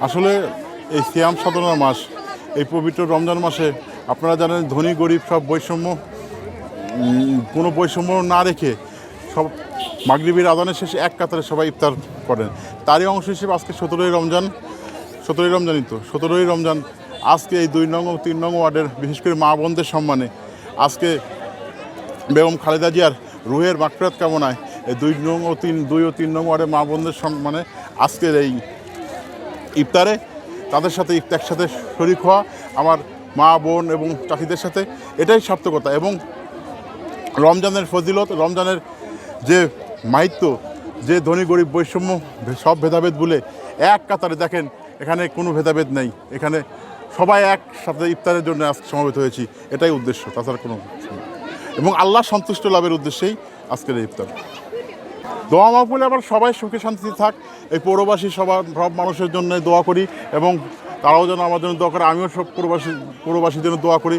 আসলে এই সিয়াম সাধনার মাস, এই পবিত্র রমজান মাসে আপনারা জানেন ধনী গরিব সব বৈষম্য, কোনো বৈষম্য না রেখে সব মাগরিবের আজানের শেষে এক কাতারে সবাই ইফতার করেন। তারই অংশ হিসেবে আজকে 17ই রমজান আজকে এই 2 নং ও 3 নং ওয়ার্ডের বিশেষ করে মা বোনদের সম্মানে আজকে বেগম খালেদা জিয়ার রুহের মাগফিরাত কামনায় এই 2 ও 3 নং ওয়ার্ডের মা বোনদের সম্মানে আজকের এই ইফতারে তাদের সাথে একসাথে শরীক হওয়া, আমার মা বোন এবং চাষিদের সাথে, এটাই সার্থকতা। এবং রমজানের ফজিলত, রমজানের যে মাহিত্য, যে ধনী গরিব বৈষম্য সব ভেদাভেদ বলে এক কাতারে দেখেন, এখানে কোনো ভেদাভেদ নেই, এখানে সবাই একসাথে ইফতারের জন্য আজকে সমবেত হয়েছি, এটাই উদ্দেশ্য, তাছাড়া কোনো এবং আল্লাহ সন্তুষ্ট লাভের উদ্দেশ্যেই আজকের এই ইফতার। দোয়া মাহফিলে আবার সবাই সুখে শান্তিতে থাক, এই পৌরবাসী সব মানুষের জন্য দোয়া করি এবং তারাও যেন আমার জন্য দোয়া করে, আমিও সব পৌরবাসীর জন্য দোয়া করি,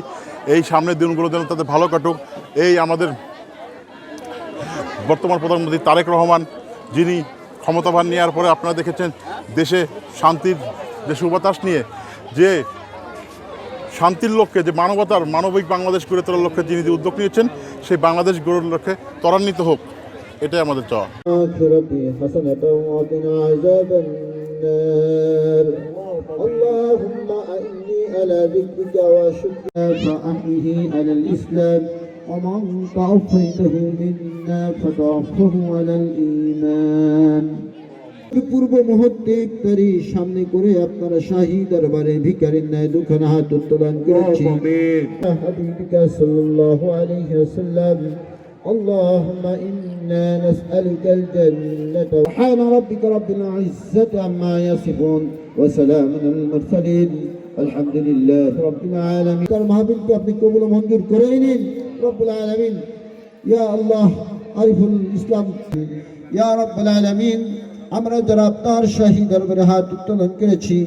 এই সামনের দিনগুলো যেন তাদের ভালো কাটুক। এই আমাদের বর্তমান প্রধানমন্ত্রী তারেক রহমান, যিনি ক্ষমতাভার নেওয়ার পরে আপনারা দেখেছেন দেশে শান্তির যে সুবাতাস নিয়ে, যে শান্তির লক্ষ্যে, যে মানবিক বাংলাদেশ গড়ে তোলার লক্ষ্যে যিনি যে উদ্যোগ নিয়েছেন, সেই বাংলাদেশ গড়ার লক্ষ্যে ত্বরান্বিত হোক, এটাই আমাদের চাওয়া। اللهم أعني على ذكرك وشكرك فأحيه على الإسلام ومن توفيته منا فتوفه على الإيمان। পূর্ব মুহূর্তে ইফতারি সামনে করে আপনারা শাহী দরবারে ভিখারির ন্যায় দুখানা হাত উত্তোলন করেছি। হাবিবিকা সাল্লাল্লাহু আলাইহি ওয়াসাল্লাম اللهم إنا نسألك الجنة سبحان ربك رب العزة عما يصفون وسلام على المرسلين الحمد لله رب العالمين। মাহফিলকে আপনি কবুল ও মঞ্জুর করে নিন রব্বুল আলামিন। ইয়া আল্লাহ আরিফুল ইসলাম, ইয়া রব্বুল আলামিন, আমরা যারা আপনার শাহী দরবারে হাত উত্তোলন করেছি,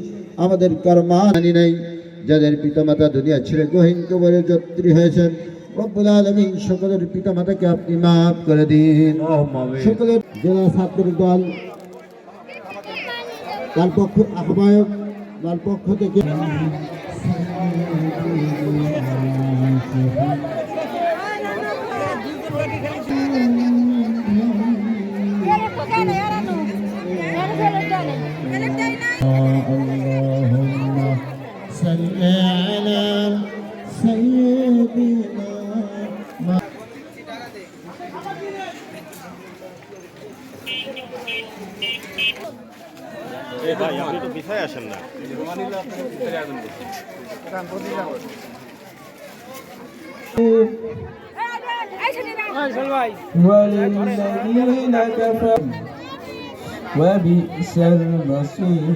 আমাদের কারো মা জানি নাই, যাদের পিতামাতা দুনিয়া ছেড়ে গহীন কবরে যাত্রী হয়েছেন, রব্বুল আলামিন সকলের পিতামাতাকে আপনি মাফ করে দিন। সকলের জেলা ছাত্র দল তার পক্ষ আহ্বায়ক তার পক্ষ থেকে ভাই আপনি তো পিছায় আসেন না। والذين كفروا وبئس المصير।